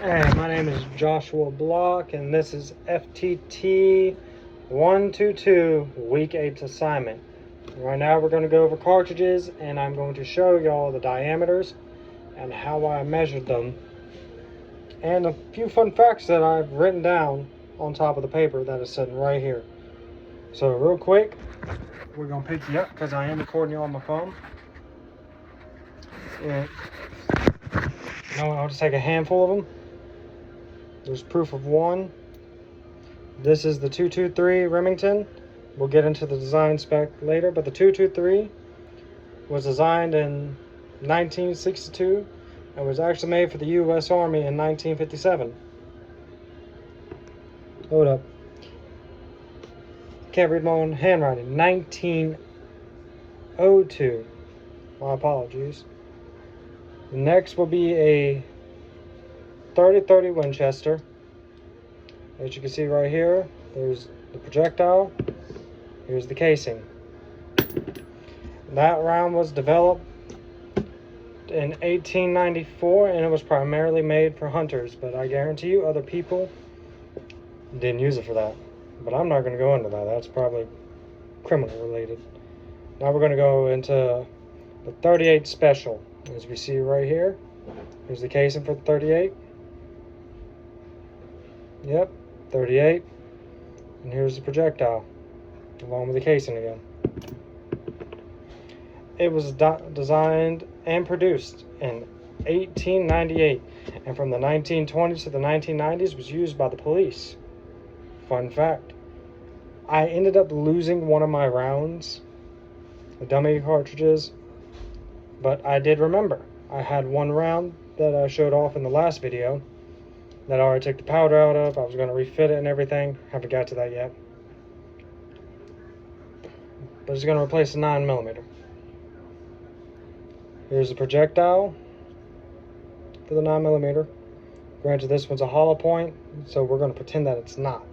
Hey, my name is Joshua Block, and this is FTT 122 Week 8 assignment. Right now we're going to go over cartridges, and I'm going to show y'all the diameters and how I measured them, and a few fun facts that I've written down on top of the paper that is sitting right here. So real quick, we're going to pick you up because I am recording you on my phone. And I'll just take a handful of them. There's proof of one. This is the 223 Remington. We'll get into the design spec later, but the 223 was designed in 1962 and was actually made for the U.S. Army in 1957. Hold up. Can't read my own handwriting. 1902. My apologies. Next will be a 30-30 Winchester. As you can see right here, there's the projectile. Here's the casing. That round was developed in 1894 and it was primarily made for hunters, but I guarantee you other people didn't use it for that. But I'm not going to go into that. That's probably criminal related. Now we're going to go into the 38 Special. As we see right here, here's the casing for the 38. Yep, 38. And here's the projectile, along with the casing again. It was designed and produced in 1898, and from the 1920s to the 1990s was used by the police. Fun fact, I ended up losing one of my rounds, the dummy cartridges, but I did remember. I had one round that I showed off in the last video that I already took the powder out of. I was going to refit it and everything. Haven't got to that yet. But it's going to replace the 9mm. Here's the projectile for the 9mm. Granted, this one's a hollow point, so we're going to pretend that it's not.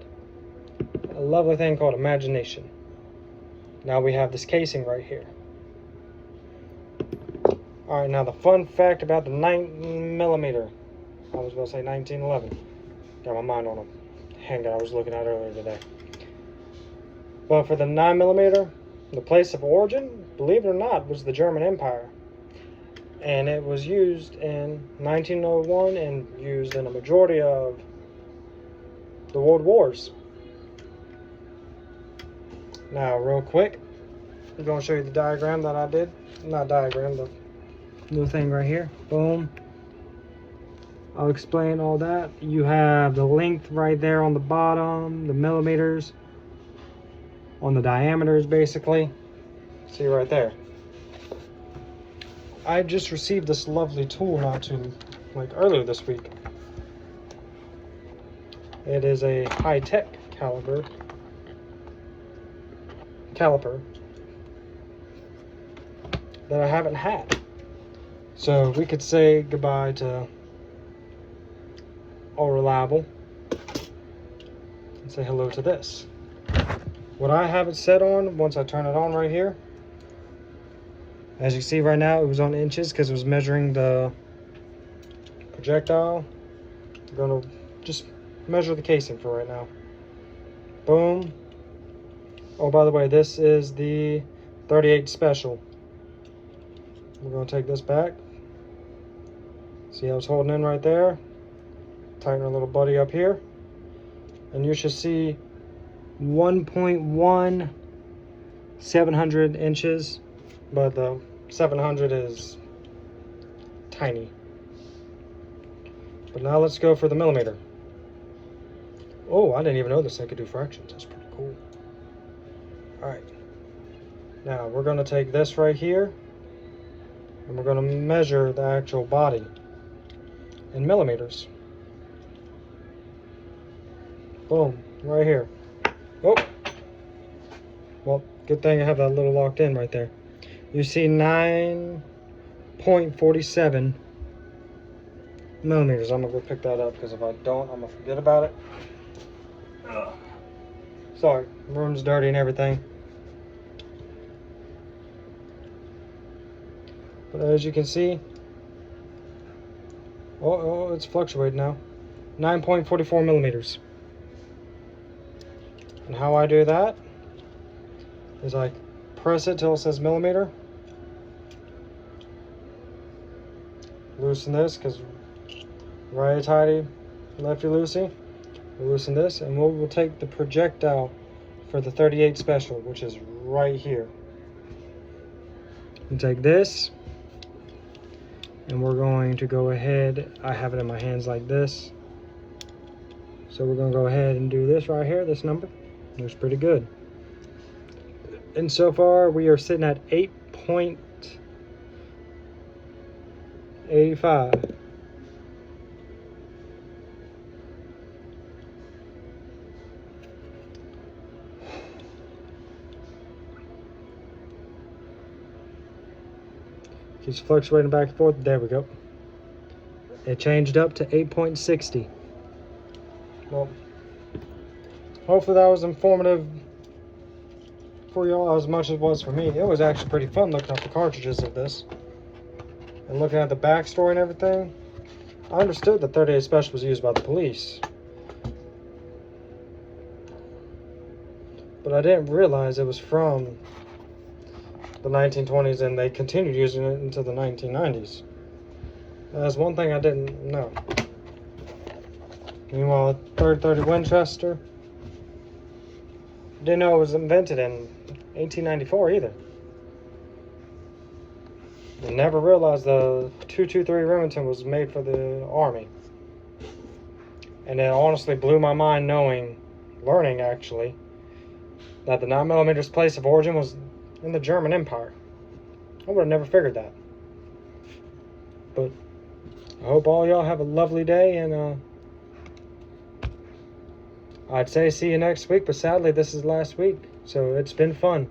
A lovely thing called imagination. Now we have this casing right here. Alright, now the fun fact about the 9mm. I was about to say 1911. Got my mind on a handgun I was looking at earlier today. But for the 9mm, the place of origin, believe it or not, was the German Empire. And it was used in 1901 and used in a majority of the world wars. Now, real quick, I'm going to show you the diagram that I did. Not diagram, the little thing right here. Boom. I'll explain all that. You have the length right there on the bottom, the millimeters on the diameters, basically. See right there. I just received this lovely tool earlier this week. It is a high-tech caliper that I haven't had. So we could say goodbye to All Reliable and say hello to this. What I have it set on, once I turn it on right here, as you see right now, it was on inches because it was measuring the projectile. I'm going to just measure the casing for right now. Boom. Oh, by the way, this is the 38 Special. We're going to take this back. See how it's holding in right there? Tighten our little buddy up here. And you should see 1.1 700 inches, but the 700 is tiny. But now let's go for the millimeter. Oh, I didn't even know this thing could do fractions. That's pretty cool. Alright. Now we're going to take this right here and we're going to measure the actual body in millimeters. Boom, right here. Oh, well, good thing I have that little locked in right there. You see 9.47 millimeters. I'm gonna go pick that up because if I don't, I'm gonna forget about it. Ugh. Sorry, room's dirty and everything. But as you can see, oh, it's fluctuating now. 9.44 millimeters. And how I do that is I press it till it says millimeter. Loosen this because righty tighty, lefty loosey. We'll loosen this and we'll take the projectile for the 38 special, which is right here. And take this and we're going to go ahead, I have it in my hands like this. So we're going to go ahead and do this right here, this number. Looks pretty good. And so far we are sitting at 8.85. Keeps fluctuating back and forth. There we go. It changed up to 8.60. Well, hopefully that was informative for y'all as much as it was for me. It was actually pretty fun looking up the cartridges of this and looking at the backstory and everything. I understood that 38 Special was used by the police, but I didn't realize it was from the 1920s and they continued using it into the 1990s. That's one thing I didn't know. Meanwhile, 30 Winchester, didn't know it was invented in 1894 either. I never realized the 223 Remington was made for the Army. And it honestly blew my mind learning actually, that the 9mm's place of origin was in the German Empire. I would have never figured that. But I hope all y'all have a lovely day, and I'd say see you next week, but sadly this is last week, so it's been fun.